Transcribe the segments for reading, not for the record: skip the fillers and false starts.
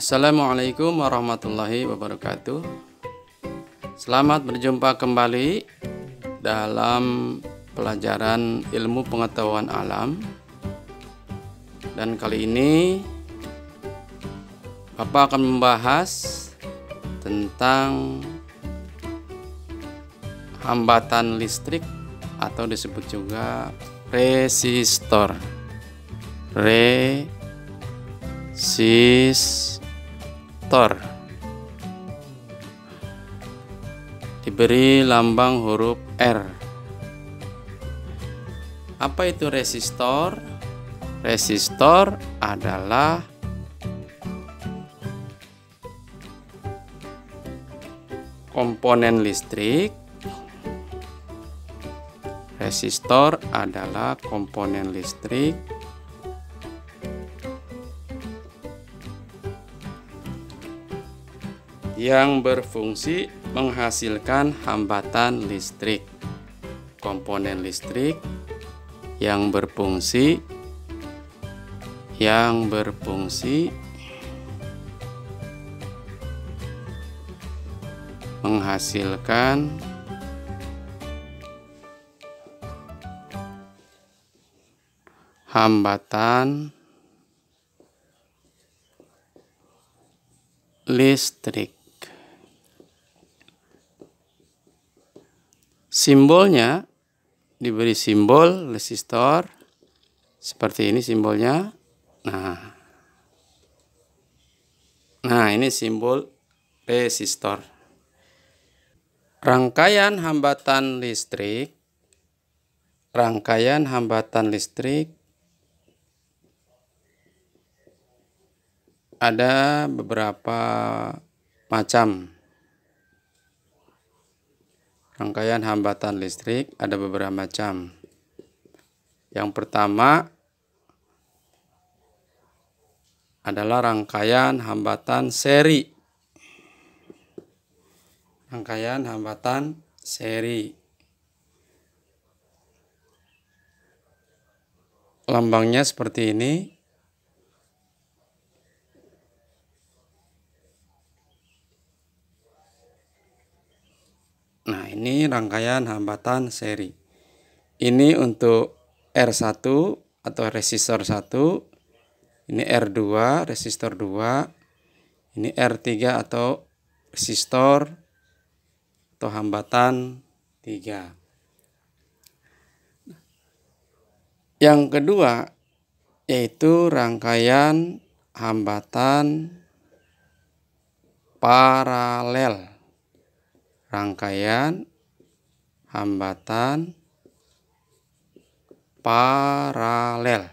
Assalamualaikum warahmatullahi wabarakatuh. Selamat berjumpa kembali dalam pelajaran ilmu pengetahuan alam. Dan kali ini Bapak akan membahas tentang hambatan listrik atau disebut juga resistor. Diberi lambang huruf R. Apa itu resistor? Resistor adalah komponen listrik. Resistor adalah komponen listrik yang berfungsi menghasilkan hambatan listrik. Komponen listrik yang berfungsi menghasilkan hambatan listrik. Simbolnya diberi simbol resistor seperti ini simbolnya. Nah, ini simbol resistor. Rangkaian hambatan listrik ada beberapa macam. Rangkaian hambatan listrik ada beberapa macam. Yang pertama adalah rangkaian hambatan seri. Rangkaian hambatan seri. Lambangnya seperti ini. Nah, ini rangkaian hambatan seri. Ini untuk R1 atau resistor 1. Ini R2, resistor 2. Ini R3 atau resistor atau hambatan 3. Yang kedua yaitu rangkaian hambatan paralel. Rangkaian hambatan paralel.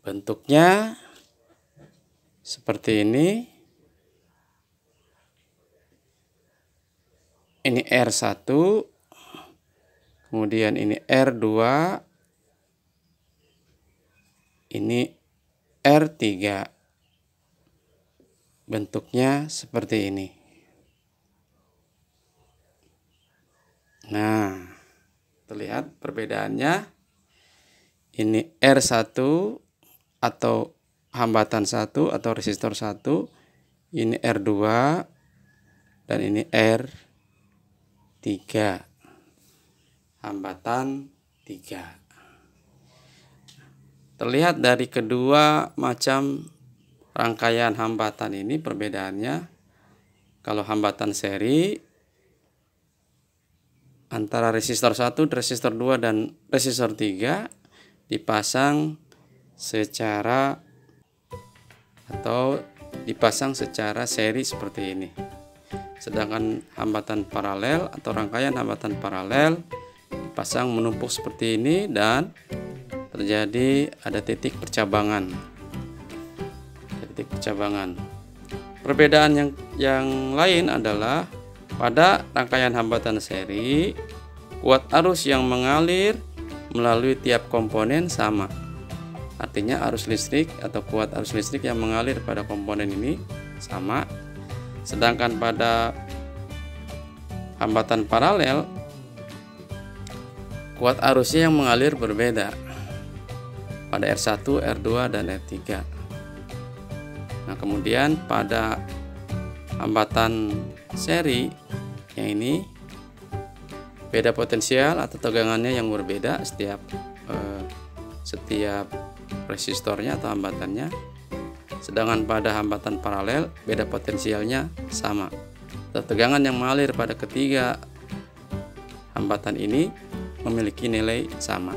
Bentuknya seperti ini. Ini R1, kemudian ini R2, ini R3. Bentuknya seperti ini. Nah, terlihat perbedaannya. Ini R1 atau hambatan 1 atau resistor 1. Ini R2 dan ini R3. Hambatan 3. Terlihat dari kedua macam rangkaian hambatan ini perbedaannya. Kalau hambatan seri antara resistor 1, resistor 2 dan resistor 3 dipasang secara seri seperti ini. Sedangkan hambatan paralel atau rangkaian hambatan paralel dipasang menumpuk seperti ini dan terjadi ada titik percabangan. Perbedaan yang lain adalah pada rangkaian hambatan seri, kuat arus yang mengalir melalui tiap komponen sama. Artinya arus listrik atau kuat arus listrik yang mengalir pada komponen ini sama. Sedangkan pada hambatan paralel, kuat arusnya yang mengalir berbeda pada R1, R2, dan R3. Nah, kemudian pada hambatan seri yang ini beda potensial atau tegangannya yang berbeda setiap resistornya atau hambatannya. Sedangkan pada hambatan paralel beda potensialnya sama. Tegangan yang mengalir pada ketiga hambatan ini memiliki nilai sama.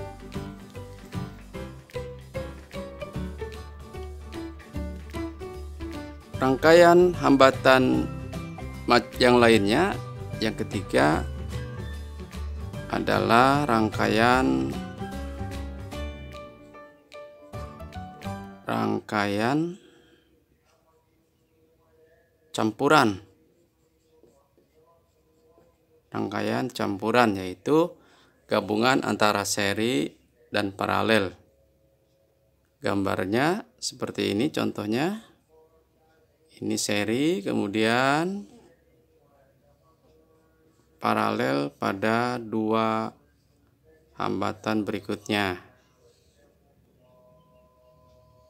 Rangkaian hambatan yang lainnya, yang ketiga adalah rangkaian campuran. Rangkaian campuran yaitu gabungan antara seri dan paralel. Gambarnya seperti ini contohnya. Ini seri, kemudian paralel pada dua hambatan berikutnya.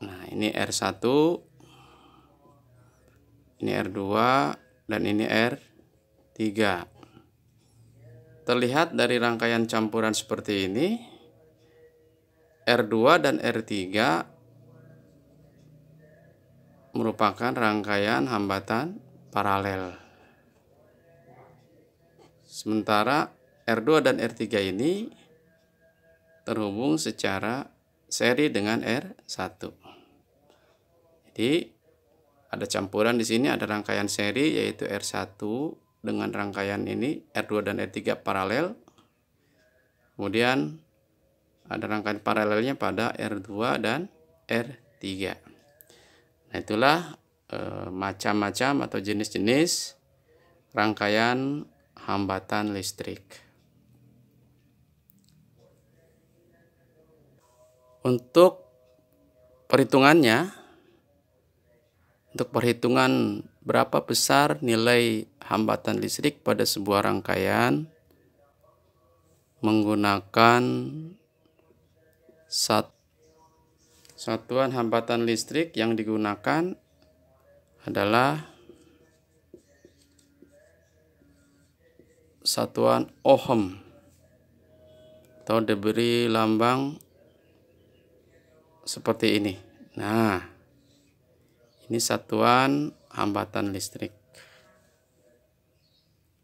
Nah, ini R1, ini R2, dan ini R3. Terlihat dari rangkaian campuran seperti ini, R2 dan R3 merupakan rangkaian hambatan paralel. Sementara R2 dan R3 ini terhubung secara seri dengan R1. Jadi ada campuran di sini, ada rangkaian seri yaitu R1 dengan rangkaian ini R2 dan R3 paralel. Kemudian ada rangkaian paralelnya pada R2 dan R3. Nah, itulah macam-macam atau jenis-jenis rangkaian hambatan listrik. Untuk perhitungannya, untuk perhitungan berapa besar nilai hambatan listrik pada sebuah rangkaian menggunakan satuan hambatan listrik yang digunakan adalah satuan ohm atau diberi lambang seperti ini. Nah, ini satuan hambatan listrik.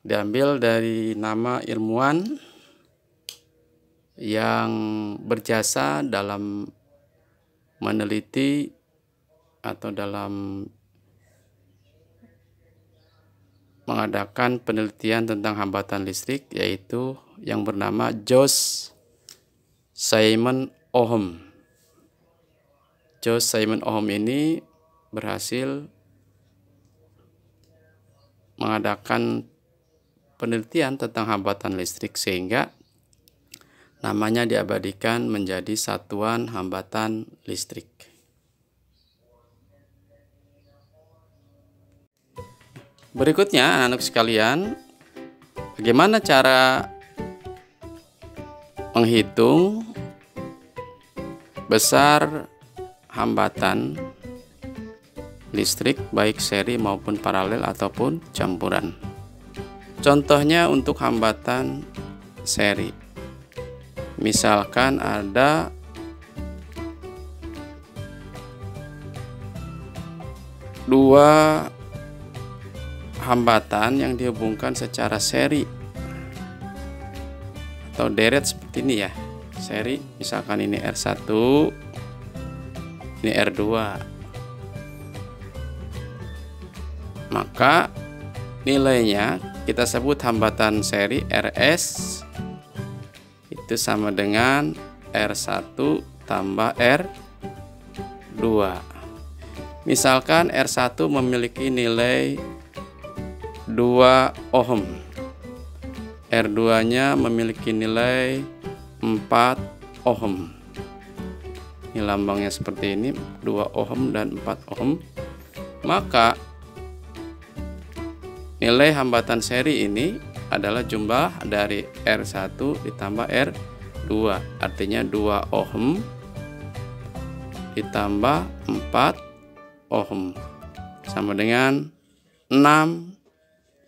Diambil dari nama ilmuwan yang berjasa dalam meneliti atau dalam mengadakan penelitian tentang hambatan listrik, yaitu yang bernama Josh Simon Ohm. Josh Simon Ohm ini berhasil mengadakan penelitian tentang hambatan listrik sehingga namanya diabadikan menjadi satuan hambatan listrik. Berikutnya, anak-anak sekalian, bagaimana cara menghitung besar hambatan listrik baik seri maupun paralel ataupun campuran. Contohnya untuk hambatan seri. Misalkan ada dua hambatan yang dihubungkan secara seri atau deret seperti ini ya. Seri, misalkan ini R1, ini R2. Maka nilainya kita sebut hambatan seri RS itu sama dengan R1 tambah R2. Misalkan R1 memiliki nilai 2 ohm, R2-nya memiliki nilai 4 ohm. Ini lambangnya seperti ini, 2 ohm dan 4 ohm. Maka nilai hambatan seri ini adalah jumlah dari R1 ditambah R2. 2, artinya 2 ohm ditambah 4 ohm sama dengan 6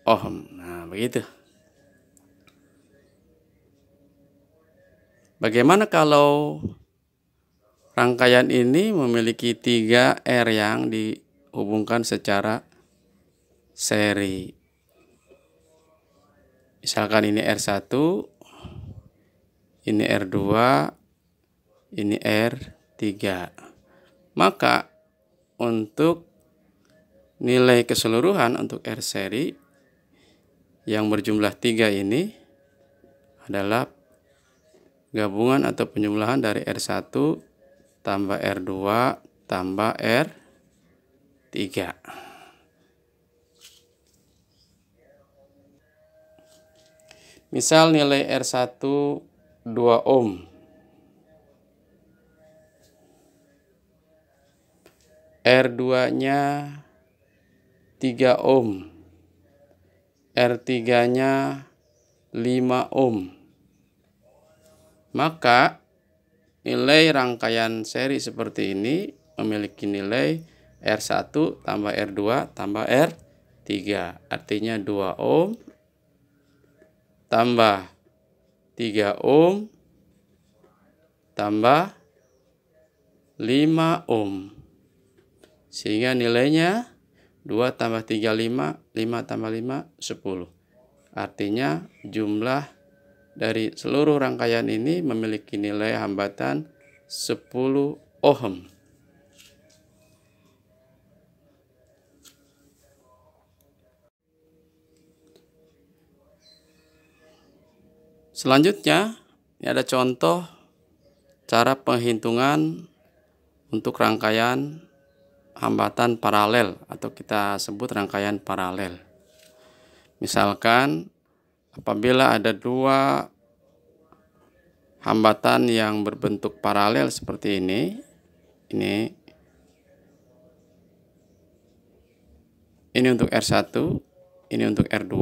ohm. Nah, begitu. Bagaimana kalau rangkaian ini memiliki 3 R yang dihubungkan secara seri? Misalkan ini R1, ini R2, ini R3. Maka untuk nilai keseluruhan untuk R seri yang berjumlah 3 ini adalah gabungan atau penjumlahan dari R1 tambah R2 tambah R3. Misal nilai R1 2 ohm. R2-nya 3 ohm. R3-nya 5 ohm. Maka nilai rangkaian seri seperti ini memiliki nilai R1 tambah R2 tambah R3. Artinya 2 ohm tambah 3 ohm tambah 5 ohm. Sehingga nilainya 2 tambah 3, 5, 5 tambah 5, 10. Artinya jumlah dari seluruh rangkaian ini memiliki nilai hambatan 10 ohm. Selanjutnya, ini ada contoh cara penghitungan untuk rangkaian hambatan paralel atau kita sebut rangkaian paralel. Misalkan apabila ada 2 hambatan yang berbentuk paralel seperti ini untuk R1, ini untuk R2,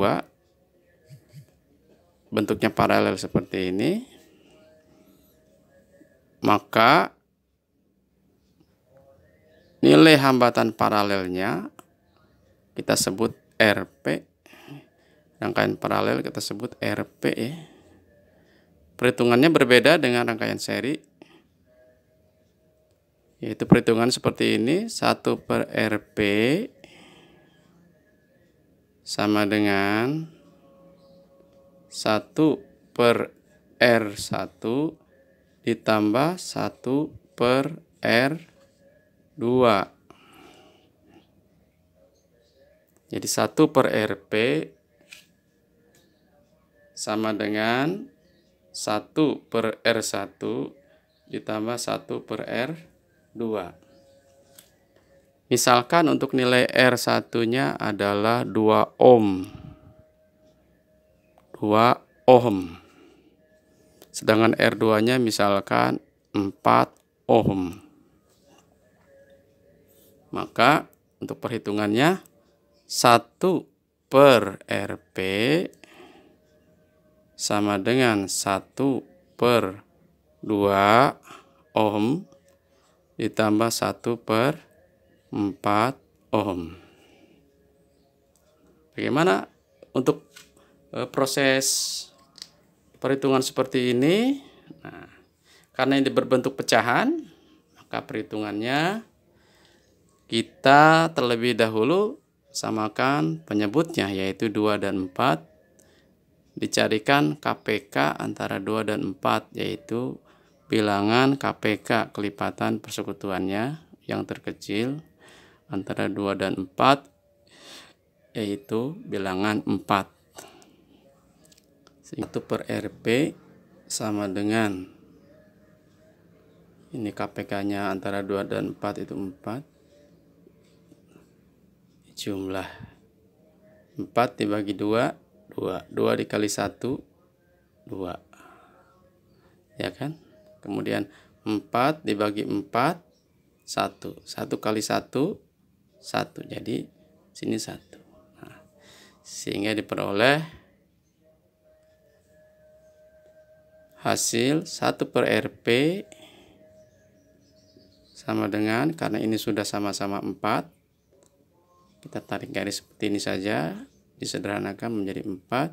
bentuknya paralel seperti ini, maka nilai hambatan paralelnya kita sebut RP. Rangkaian paralel kita sebut RP ya. Perhitungannya berbeda dengan rangkaian seri, yaitu perhitungan seperti ini. 1 per RP sama dengan 1 per R1 ditambah 1 per R2. Jadi 1 per RP sama dengan 1 per R1 ditambah 1 per R2. Misalkan untuk nilai R1-nya adalah 2 ohm. 2 ohm. Sedangkan R2-nya misalkan 4 ohm. Maka untuk perhitungannya 1 per RP sama dengan 1 per 2 ohm ditambah 1 per 4 ohm. Bagaimana untuk proses perhitungan seperti ini? Nah, karena ini berbentuk pecahan, maka perhitungannya kita terlebih dahulu samakan penyebutnya, yaitu 2 dan 4. Dicarikan KPK antara 2 dan 4, yaitu bilangan KPK kelipatan persekutuannya yang terkecil antara 2 dan 4, yaitu bilangan 4. 1 per RP sama dengan, ini KPK-nya antara 2 dan 4 itu 4. Jumlah 4 dibagi 2, 2. 2 dikali 1, 2. Ya kan? Kemudian 4 dibagi 4, 1. 1 kali 1, 1. Jadi sini 1. Nah, sehingga diperoleh hasil 1 per RP sama dengan, karena ini sudah sama-sama 4, kita tarik garis seperti ini saja, disederhanakan menjadi 4.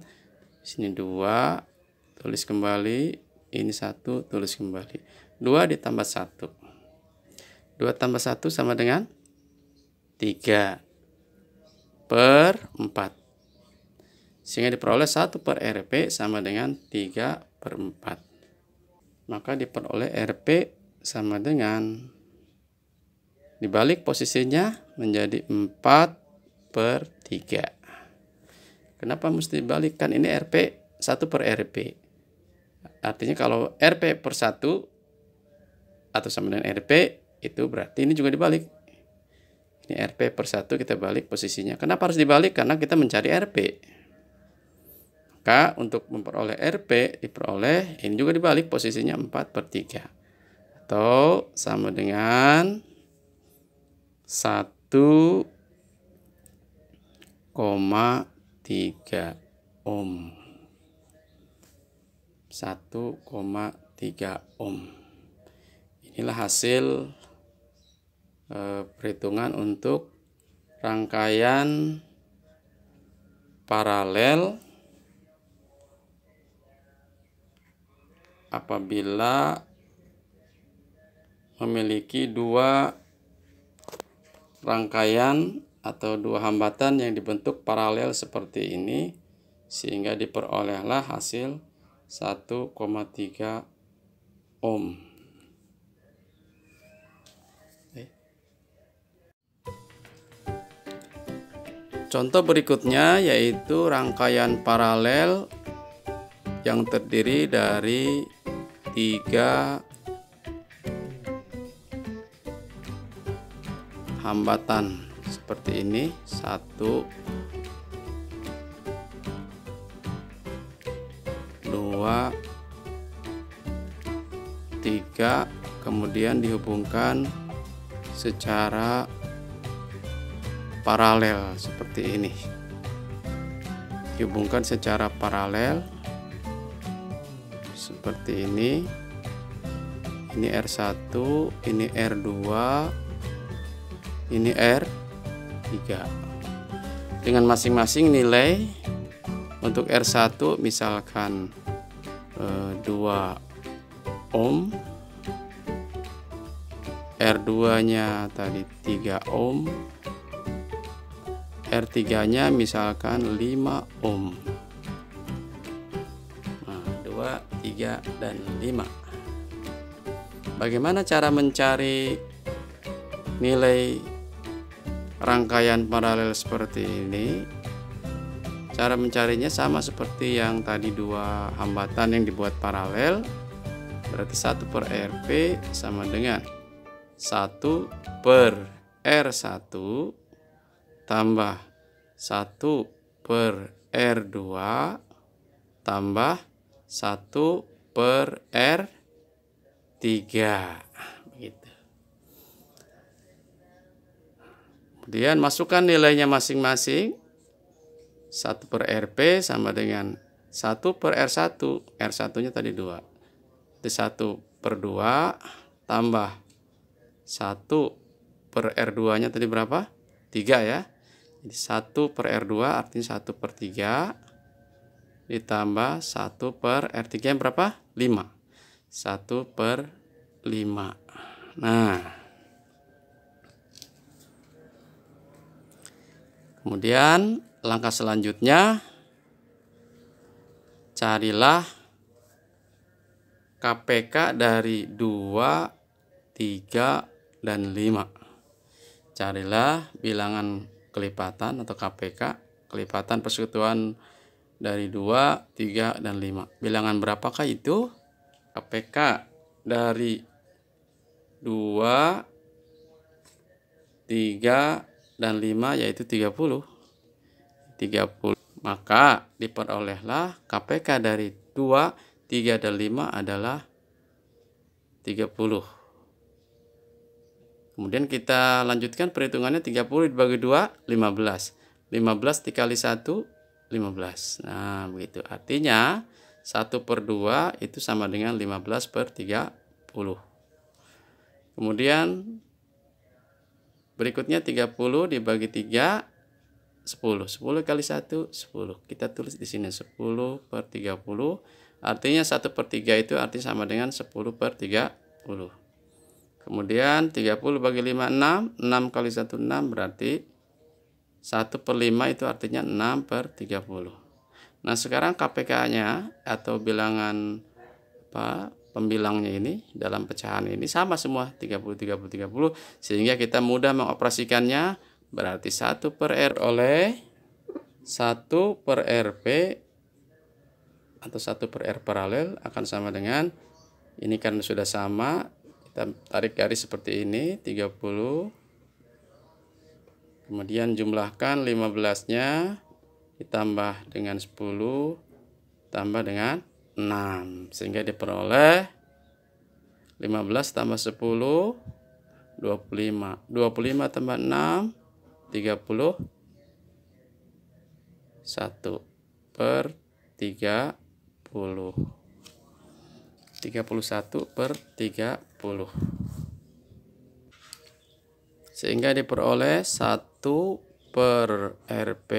Sini 2, tulis kembali, ini 1, tulis kembali. 2 ditambah 1. 2 tambah 1 sama dengan 3 per 4. Sehingga diperoleh 1 per RP sama dengan 3 per 4. Maka diperoleh RP sama dengan, dibalik posisinya menjadi 4 per 3. Kenapa mesti dibalikkan? Ini RP 1 per RP. Artinya kalau RP per 1 atau sama dengan RP, itu berarti ini juga dibalik. Ini RP per 1 kita balik posisinya. Kenapa harus dibalik? Karena kita mencari RP. Maka untuk memperoleh RP diperoleh, ini juga dibalik posisinya 4 per 3. Atau sama dengan 1,3 ohm. 1,3 ohm. Inilah hasil perhitungan untuk rangkaian paralel apabila memiliki 2 rangkaian atau 2 hambatan yang dibentuk paralel seperti ini, sehingga diperolehlah hasil 1,3 ohm. Contoh berikutnya yaitu rangkaian paralel yang terdiri dari 3 hambatan seperti ini. 1, 2, 3, kemudian dihubungkan secara paralel seperti ini. Dihubungkan secara paralel seperti ini. Ini R1, ini R2, ini R3. Dengan masing-masing nilai. Untuk R1 misalkan 2 ohm, R2 nya tadi 3 ohm, R3 nya misalkan 5 ohm. Nah, 2, 3, dan 5. Bagaimana cara mencari nilai rangkaian paralel seperti ini? Cara mencarinya sama seperti yang tadi 2 hambatan yang dibuat paralel. Berarti 1 per RP sama dengan 1 per R1 tambah 1 per R2 tambah 1 per R3. Begitu. Kemudian masukkan nilainya masing-masing. 1 per RP sama dengan 1 per R1. R1 nya tadi 2. Jadi 1 per 2 tambah 1 per R2 nya tadi berapa? 3 ya. Jadi 1 per R2 artinya 1 per 3 ditambah 1 per R3 yang berapa? 5. 1 per 5. Nah, kemudian langkah selanjutnya, carilah KPK dari 2, 3, dan 5. Carilah bilangan kelipatan atau KPK, kelipatan persekutuan dari 2, 3, dan 5. Bilangan berapakah itu? KPK dari 2, 3, dan 5 yaitu 30. Maka diperolehlah KPK dari 2, 3, dan 5 adalah 30. Kemudian kita lanjutkan perhitungannya. 30 dibagi 2, 15. 15 dikali 1, 15. Nah, begitu. Artinya 1/2 itu sama dengan 15/30. Kemudian berikutnya 30 dibagi 3, 10. 10 kali 1, 10. Kita tulis di sini 10/30. Artinya 1/3 itu artinya sama dengan 10/30. Kemudian 30 bagi 5, 6. 6 kali 1, 6. Berarti 1/5 itu artinya 6/30. Nah, sekarang KPK-nya atau bilangan pembilangnya ini dalam pecahan ini sama semua 30, 30, 30, sehingga kita mudah mengoperasikannya. Berarti 1/R oleh 1/RP atau 1/R paralel akan sama dengan ini, karena sudah sama kita tarik garis seperti ini 30. Kemudian jumlahkan 15-nya ditambah dengan 10 tambah dengan 6, sehingga diperoleh 15 tambah 10 25. 25 tambah 6 31/30. 31/30. Sehingga diperoleh 1/RP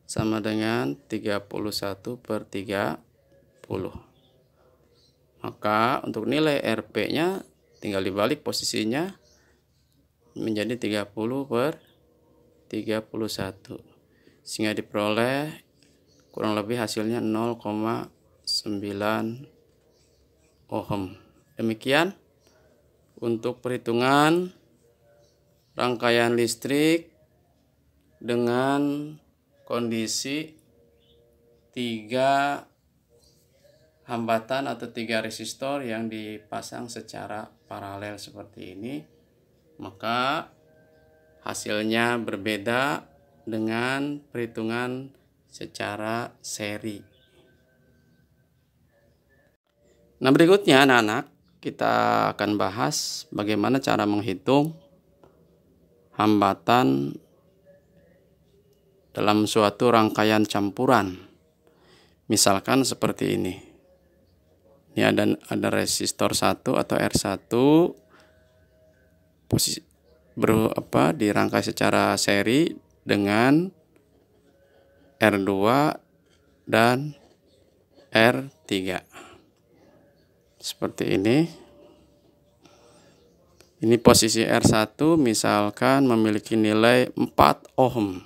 sama dengan 31/30. Maka untuk nilai RP-nya tinggal dibalik posisinya menjadi 30/31, sehingga diperoleh kurang lebih hasilnya 0,9 ohm. Demikian untuk perhitungan rangkaian listrik dengan kondisi 3 hambatan atau 3 resistor yang dipasang secara paralel seperti ini. Maka hasilnya berbeda dengan perhitungan secara seri. Nah, berikutnya anak-anak, kita akan bahas bagaimana cara menghitung hambatan dalam suatu rangkaian campuran. Misalkan seperti ini. Ini ada resistor 1 atau R1 dirangkai secara seri dengan R2 dan R3. Seperti ini. Ini posisi R1 misalkan memiliki nilai 4 ohm.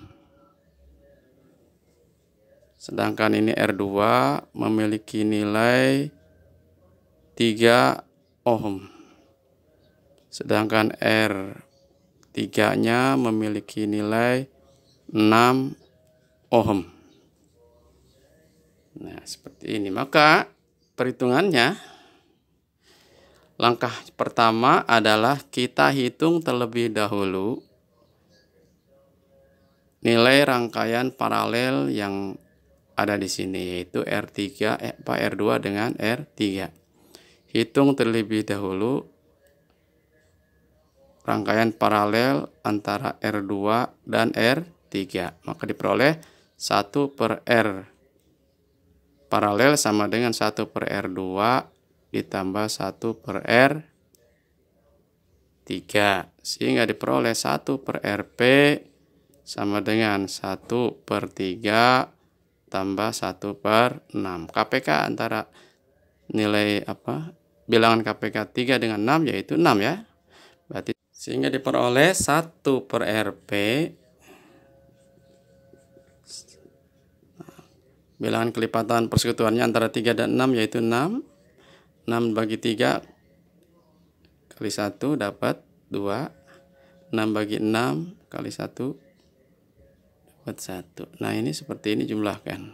Sedangkan ini R2 memiliki nilai 3 ohm. Sedangkan R3-nya memiliki nilai 6 ohm. Nah, seperti ini. Maka perhitungannya, langkah pertama adalah kita hitung terlebih dahulu nilai rangkaian paralel yang ada di sini, yaitu R2 dengan R3. Hitung terlebih dahulu rangkaian paralel antara R2 dan R3. Maka diperoleh 1/R paralel sama dengan 1/R2 ditambah 1/R3. Sehingga diperoleh 1/RP sama dengan 1/3 tambah 1/6. KPK antara nilai bilangan KPK 3 dengan 6 yaitu 6 ya. Berarti sehingga diperoleh 1/RP bilangan kelipatan persekutuannya antara 3 dan 6 yaitu 6. 6 bagi 3 kali 1 dapat 2. 6 bagi 6 kali 1 dapat 1. Nah, ini seperti ini jumlahkan.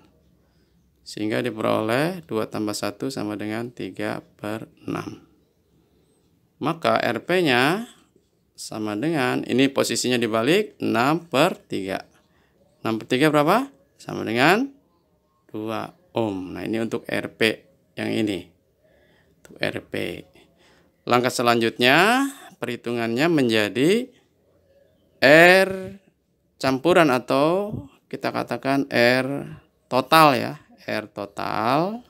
Sehingga diperoleh 2 tambah 1 sama dengan 3/6. Maka RP-nya sama dengan, ini posisinya dibalik, 6/3. 6/3 berapa? Sama dengan 2 ohm. Nah, ini untuk RP yang ini. Untuk RP. Langkah selanjutnya, perhitungannya menjadi R campuran atau kita katakan R total ya. R total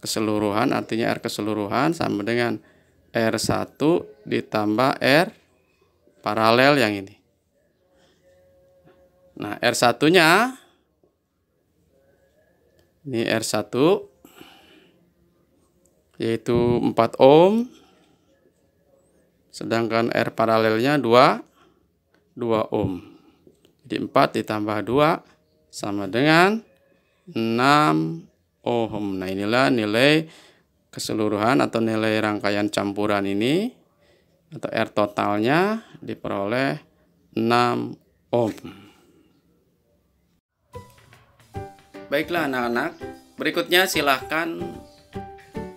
keseluruhan, artinya R keseluruhan sama dengan R1 ditambah R paralel yang ini. Nah, R1-nya ini R1 yaitu 4 ohm, sedangkan R paralelnya 2 ohm. Jadi 4 ditambah 2 sama dengan 6 ohm. Nah, inilah nilai keseluruhan atau nilai rangkaian campuran ini atau R totalnya diperoleh 6 ohm. Baiklah anak-anak, berikutnya silahkan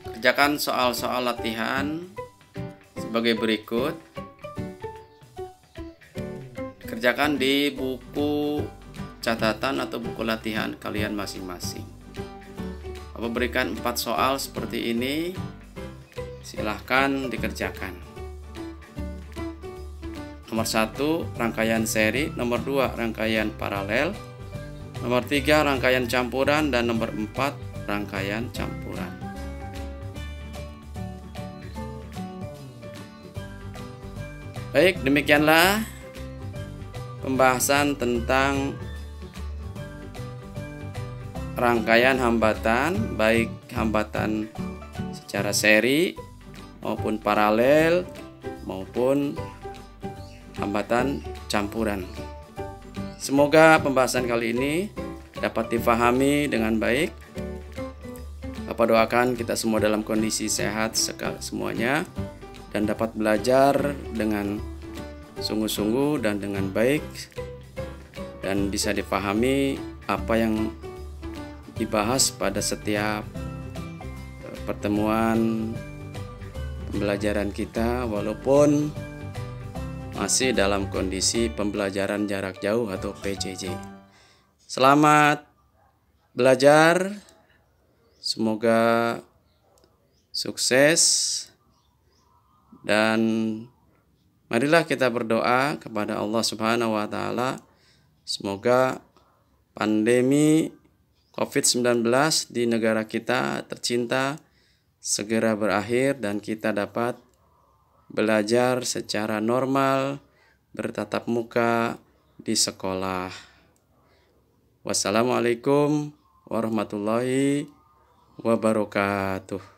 kerjakan soal-soal latihan sebagai berikut. Kerjakan di buku catatan atau buku latihan kalian masing-masing. Bapak berikan 4 soal seperti ini, silahkan dikerjakan. Nomor 1, rangkaian seri. Nomor 2, rangkaian paralel. Nomor 3, rangkaian campuran. Dan nomor 4, rangkaian campuran. Baik, demikianlah pembahasan tentang rangkaian hambatan, baik hambatan secara seri maupun paralel maupun hambatan campuran. Semoga pembahasan kali ini dapat difahami dengan baik. Bapak doakan kita semua dalam kondisi sehat semuanya dan dapat belajar dengan sungguh-sungguh dan dengan baik dan bisa dipahami apa yang dibahas pada setiap pertemuan pembelajaran kita, walaupun masih dalam kondisi pembelajaran jarak jauh atau PJJ. Selamat belajar, semoga sukses, dan marilah kita berdoa kepada Allah Subhanahu wa Ta'ala, semoga pandemi COVID-19 di negara kita tercinta segera berakhir dan kita dapat belajar secara normal, bertatap muka di sekolah. Wassalamualaikum warahmatullahi wabarakatuh.